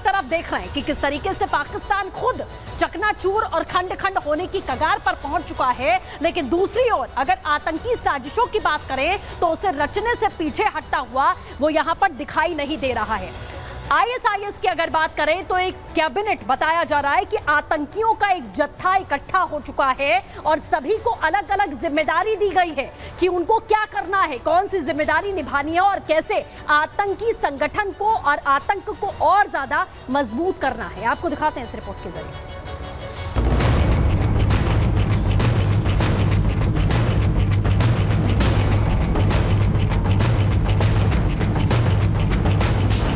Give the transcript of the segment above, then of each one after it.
तरफ देख रहे हैं कि किस तरीके से पाकिस्तान खुद चकनाचूर और खंड खंड होने की कगार पर पहुंच चुका है, लेकिन दूसरी ओर अगर आतंकी साजिशों की बात करें तो उसे रचने से पीछे हटता हुआ वो यहां पर दिखाई नहीं दे रहा है। आईएसआईएस की अगर बात करें तो एक कैबिनेट बताया जा रहा है कि आतंकियों का एक जत्था इकट्ठा हो चुका है और सभी को अलग अलग जिम्मेदारी दी गई है कि उनको क्या करना है, कौन सी जिम्मेदारी निभानी है और कैसे आतंकी संगठन को और आतंक को और ज्यादा मजबूत करना है। आपको दिखाते हैं इस रिपोर्ट के जरिए।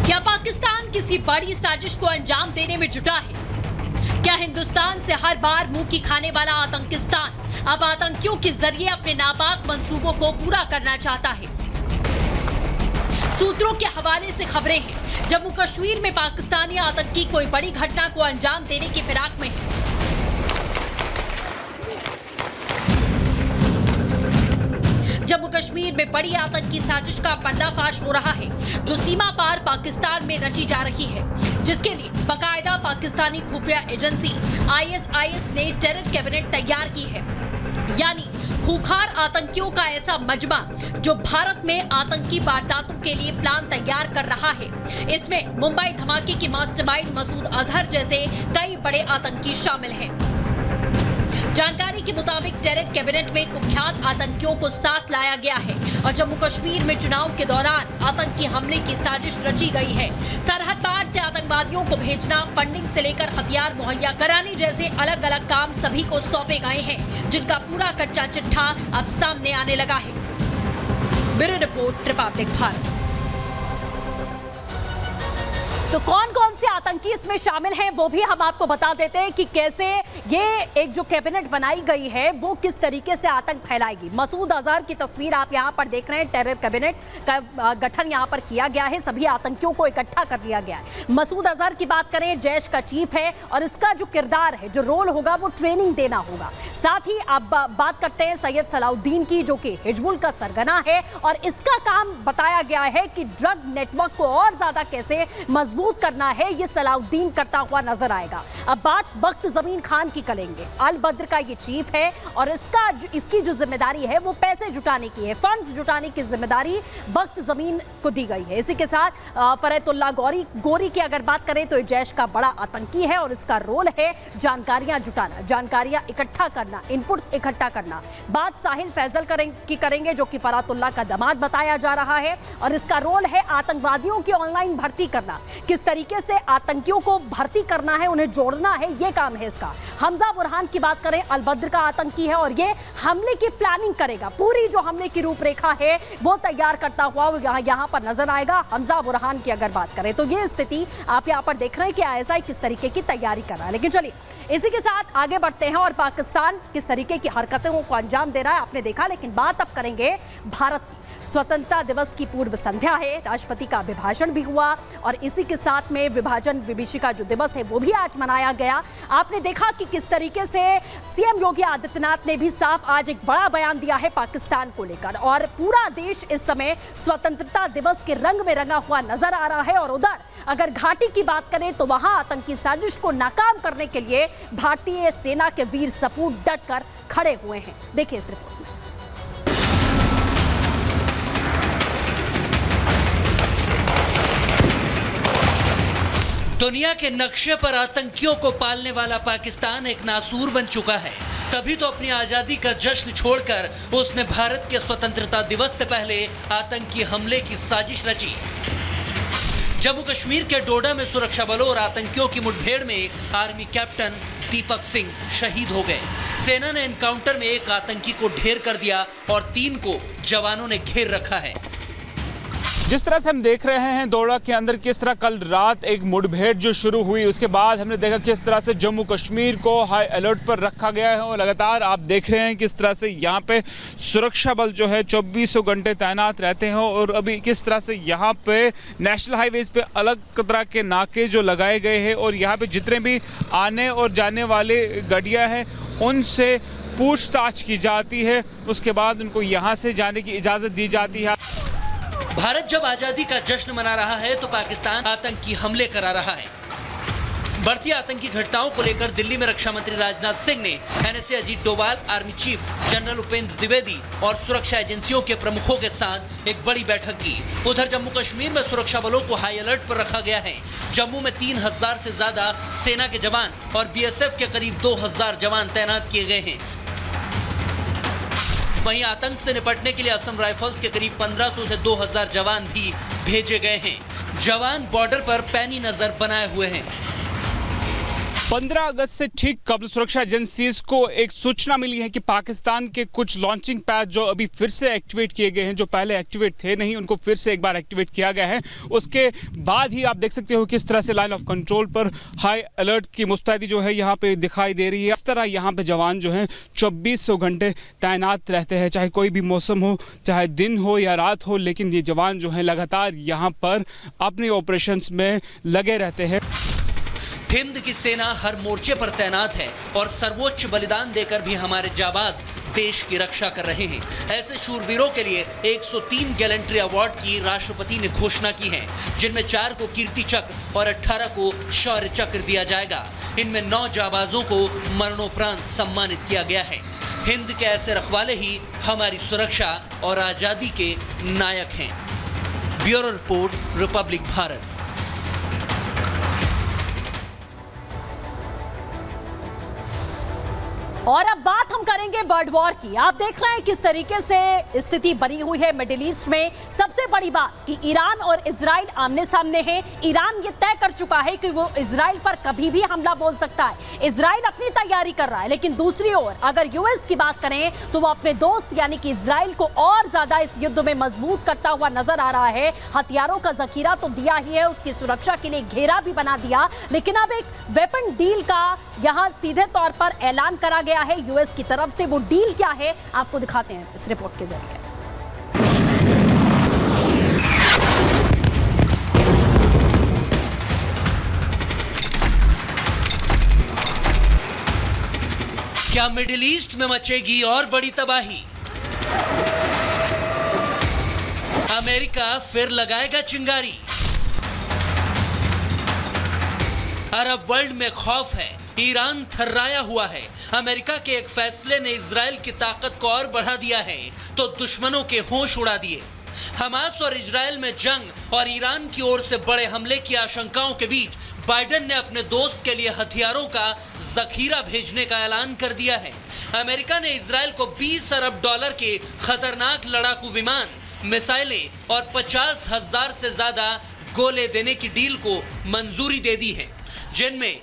क्या पाकिस्तान किसी बड़ी साजिश को अंजाम देने में जुटा है? क्या हिंदुस्तान से हर बार मुंह की खाने वाला आतंकिस्तान अब आतंकियों के जरिए अपने नापाक मंसूबों को पूरा करना चाहता है? सूत्रों के हवाले से खबरें हैं, जम्मू कश्मीर में पाकिस्तानी आतंकी कोई बड़ी घटना को अंजाम देने की फिराक में है। जम्मू कश्मीर में बड़ी आतंकी साजिश का पर्दाफाश हो रहा है जो सीमा पार पाकिस्तान में रची जा रही है, जिसके लिए बाकायदा पाकिस्तानी खुफिया एजेंसी आईएसआईएस ने टेरर कैबिनेट तैयार की है, यानी खूंखार आतंकियों का ऐसा मजमा जो भारत में आतंकी वारदातों के लिए प्लान तैयार कर रहा है। इसमें मुंबई धमाके की मास्टरमाइंड मसूद अजहर जैसे कई बड़े आतंकी शामिल हैं। जानकारी के मुताबिक टेरर कैबिनेट में कुख्यात आतंकियों को साथ लाया गया है और जम्मू कश्मीर में चुनाव के दौरान आतंकी हमले की साजिश रची गई है। सरहद पार से आतंकवादियों को भेजना, फंडिंग से लेकर हथियार मुहैया कराने जैसे अलग अलग काम सभी को सौंपे गए हैं, जिनका पूरा कच्चा चिट्ठा अब सामने आने लगा है। Bureau report, Republic Bharat. तो कौन कौन से आतंकी इसमें शामिल हैं वो भी हम आपको बता देते हैं कि कैसे ये एक जो कैबिनेट बनाई गई है वो किस तरीके से आतंक फैलाएगी। मसूद अजहर की तस्वीर आप यहां पर देख रहे हैं। टेरर कैबिनेट का गठन यहां पर किया गया है, सभी आतंकियों को इकट्ठा कर लिया गया है। मसूद अजहर की बात करें, जैश का चीफ है और इसका जो किरदार है, जो रोल होगा वो ट्रेनिंग देना होगा। साथ ही अब बात करते हैं सैयद सलाउद्दीन की, जो कि हिजबुल का सरगना है और इसका काम बताया गया है कि ड्रग नेटवर्क को और ज्यादा कैसे मजबूत करना है, ये सलाउद्दीन करता हुआ नजर आएगा। अब बात बख्त जमीन खान की करेंगे। अल बद्र का ये चीफ है और इसकी जो जिम्मेदारी है वो पैसे जुटाने की है, फंड्स जुटाने की जिम्मेदारी बख्त जमीन को दी गई है। इसी के साथ फरहतुल्लाह गोरी की अगर बात करें तो जैश का बड़ा आतंकी है और इसका रोल है जानकारियां जुटाना, जानकारियां इकट्ठा करना, इनपुट्स इकट्ठा करना। बात साहिल फैजल की करेंगे, जो कि फरहतुल्लाह का दामाद बताया जा रहा है और इसका रोल है आतंकवादियों की ऑनलाइन भर्ती करना, किस तरीके से आतंकियों को भर्ती करना है, उन्हें जोड़ना है, ये काम है इसका। हमजा बुरहान की बात करें, अल बद्र का आतंकी है और ये हमले की प्लानिंग करेगा, पूरी जो हमले की रूपरेखा है वो तैयार करता हुआ यहाँ पर नजर आएगा। हमजा बुरहान की अगर बात करें तो ये स्थिति आप यहाँ पर देख रहे हैं कि आईएसआई किस तरीके की तैयारी कर रहा है। लेकिन चलिए इसी के साथ आगे बढ़ते हैं और पाकिस्तान किस तरीके की हरकतों को अंजाम दे रहा है आपने देखा। लेकिन बात अब करेंगे भारत की। स्वतंत्रता दिवस की पूर्व संध्या है, राष्ट्रपति का अभिभाषण भी हुआ और इसी के साथ में विभाजन विभीषिका जो दिवस है वो भी आज मनाया गया। आपने देखा कि किस तरीके से सीएम योगी आदित्यनाथ ने भी साफ आज एक बड़ा बयान दिया है पाकिस्तान को लेकर और पूरा देश इस समय स्वतंत्रता दिवस के रंग में रंगा हुआ नजर आ रहा है। और उधर अगर घाटी की बात करें तो वहां आतंकी साजिश को नाकाम करने के लिए भारतीय सेना के वीर सपूत डटकर खड़े हुए हैं। देखिए इस रिपोर्ट में। दुनिया के नक्शे पर आतंकियों को पालने वाला पाकिस्तान एक नासूर बन चुका है। तभी तो अपनी आजादी का जश्न छोड़कर उसने भारत के स्वतंत्रता दिवस से पहले आतंकी हमले की साजिश रची। जम्मू कश्मीर के डोडा में सुरक्षा बलों और आतंकियों की मुठभेड़ में आर्मी कैप्टन दीपक सिंह शहीद हो गए। सेना ने एनकाउंटर में एक आतंकी को ढेर कर दिया और 3 को जवानों ने घेर रखा है। जिस तरह से हम देख रहे हैं डोडा के अंदर किस तरह कल रात एक मुठभेड़ जो शुरू हुई, उसके बाद हमने देखा किस तरह से जम्मू कश्मीर को हाई अलर्ट पर रखा गया है और लगातार आप देख रहे हैं किस तरह से यहाँ पे सुरक्षा बल जो है 24 घंटे तैनात रहते हैं। और अभी किस तरह से यहाँ पे नेशनल हाईवेज पे अलग तरह के नाके जो लगाए गए हैं और यहाँ पे जितने भी आने और जाने वाले गाड़ियाँ हैं उनसे पूछताछ की जाती है, उसके बाद उनको यहाँ से जाने की इजाज़त दी जाती है। भारत जब आजादी का जश्न मना रहा है तो पाकिस्तान आतंकी हमले करा रहा है। बढ़ती आतंकी घटनाओं को लेकर दिल्ली में रक्षा मंत्री राजनाथ सिंह ने NSA Ajit Doval, army chief general Upendra Dwivedi और सुरक्षा एजेंसियों के प्रमुखों के साथ एक बड़ी बैठक की। उधर जम्मू कश्मीर में सुरक्षा बलों को हाई अलर्ट पर रखा गया है। जम्मू में 3000 से ज्यादा सेना के जवान और बीएसएफ के करीब 2000 जवान तैनात किए गए हैं। वहीं आतंक से निपटने के लिए असम राइफल्स के करीब 1500 से 2000 जवान भी भेजे गए हैं। जवान बॉर्डर पर पैनी नजर बनाए हुए हैं। 15 अगस्त से ठीक कबल सुरक्षा एजेंसीज को एक सूचना मिली है कि पाकिस्तान के कुछ लॉन्चिंग पैड जो अभी फिर से एक्टिवेट किए गए हैं, जो पहले एक्टिवेट थे नहीं, उनको फिर से एक बार एक्टिवेट किया गया है। उसके बाद ही आप देख सकते हो किस तरह से लाइन ऑफ कंट्रोल पर हाई अलर्ट की मुस्तैदी जो है यहाँ पे दिखाई दे रही है। इस तरह यहाँ पे जवान जो हैं 2400 घंटे तैनात रहते हैं, चाहे कोई भी मौसम हो, चाहे दिन हो या रात हो, लेकिन ये जवान जो है लगातार यहाँ पर अपने ऑपरेशंस में लगे रहते हैं। हिंद की सेना हर मोर्चे पर तैनात है और सर्वोच्च बलिदान देकर भी हमारे जाबाज देश की रक्षा कर रहे हैं। ऐसे शूरवीरों के लिए 103 गैलेंट्री अवार्ड की राष्ट्रपति ने घोषणा की है, जिनमें 4 को कीर्ति चक्र और 18 को शौर्य चक्र दिया जाएगा। इनमें 9 जाबाजों को मरणोपरांत सम्मानित किया गया है। हिंद के ऐसे रखवाले ही हमारी सुरक्षा और आजादी के नायक हैं। Bureau report, Republic Bharat. और अब बात हम करेंगे वर्ल्ड वॉर की। आप देख रहे हैं किस तरीके से स्थिति बनी हुई है मिडिल ईस्ट में। सबसे बड़ी बात कि ईरान और इजराइल आमने सामने हैं। ईरान ये तय कर चुका है कि वो इजराइल पर कभी भी हमला बोल सकता है। इजराइल अपनी तैयारी कर रहा है, लेकिन दूसरी ओर अगर यूएस की बात करें तो वो अपने दोस्त यानी कि इजराइल को और ज्यादा इस युद्ध में मजबूत करता हुआ नजर आ रहा है। हथियारों का जखीरा तो दिया ही है, उसकी सुरक्षा के लिए घेरा भी बना दिया, लेकिन अब एक वेपन डील का यहां सीधे तौर पर ऐलान करा गया है यूएस की तरफ से। वो डील क्या है आपको दिखाते हैं इस रिपोर्ट के जरिए। क्या मिडिल ईस्ट में मचेगी और बड़ी तबाही? अमेरिका फिर लगाएगा चिंगारी। अरब वर्ल्ड में खौफ है, ईरान थर्राया हुआ है। अमेरिका के एक फैसले ने इजराइल की ताकत को और बढ़ा दिया है तो दुश्मनों के होश उड़ा दिए। हमास और इजराइल में जंग और ईरान की ओर से बड़े हमले की आशंकाओं के बीच बाइडेन ने अपने दोस्त के लिए हथियारों का जखीरा भेजने का ऐलान कर दिया है। अमेरिका ने इजराइल को 20 अरब डॉलर के खतरनाक लड़ाकू विमान, मिसाइलें और 50,000 से ज्यादा गोले देने की डील को मंजूरी दे दी है, जिनमें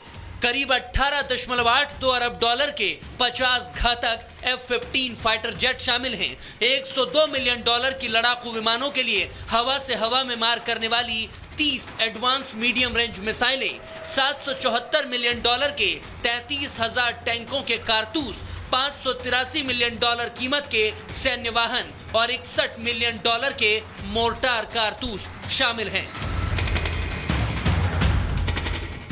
करीब 18.82 अरब डॉलर के 50 घातक F-15 फाइटर जेट शामिल हैं। 102 मिलियन डॉलर की लड़ाकू विमानों के लिए हवा से हवा में मार करने वाली 30 एडवांस मीडियम रेंज मिसाइलें, 774 मिलियन डॉलर के 33,000 टैंकों के कारतूस, 583 मिलियन डॉलर कीमत के सैन्य वाहन और 61 मिलियन डॉलर के मोर्टार कारतूस शामिल हैं।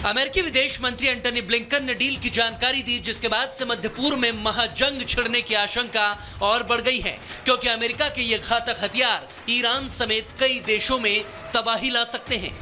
अमेरिकी विदेश मंत्री एंटनी ब्लिंकन ने डील की जानकारी दी, जिसके बाद से मध्य पूर्व में महाजंग छिड़ने की आशंका और बढ़ गई है, क्योंकि अमेरिका के ये घातक हथियार ईरान समेत कई देशों में तबाही ला सकते हैं।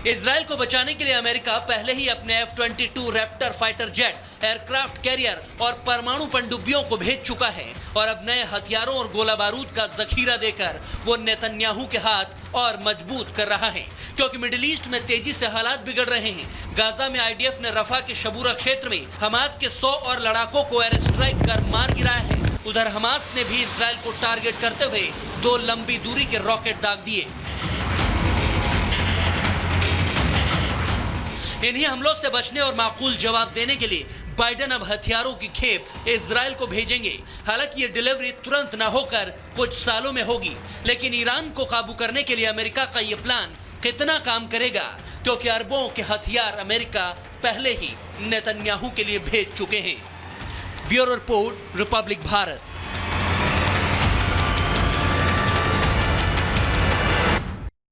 इजराइल को बचाने के लिए अमेरिका पहले ही अपने F-22 Raptor fighter jet, aircraft carrier और परमाणु पनडुब्बियों को भेज चुका है और अब नए हथियारों और गोला बारूद का जखीरा देकर वो नेतन्याहू के हाथ और मजबूत कर रहा है, क्योंकि मिडिल ईस्ट में तेजी से हालात बिगड़ रहे हैं। गाजा में आईडीएफ ने रफा के शबूरा क्षेत्र में हमास के 100 और लड़ाकों को एयर स्ट्राइक कर मार गिराया है। उधर हमास ने भी इजराइल को टारगेट करते हुए 2 लंबी दूरी के रॉकेट दाग दिए। इन्हीं हमलों से बचने और माकूल जवाब देने के लिए बाइडेन अब हथियारों की खेप इजराइल को भेजेंगे। हालांकि ये डिलीवरी तुरंत न होकर कुछ सालों में होगी, लेकिन ईरान को काबू करने के लिए अमेरिका का ये प्लान कितना काम करेगा, क्योंकि अरबों के हथियार अमेरिका पहले ही नेतन्याहू के लिए भेज चुके हैं। Bureau report, Republic Bharat.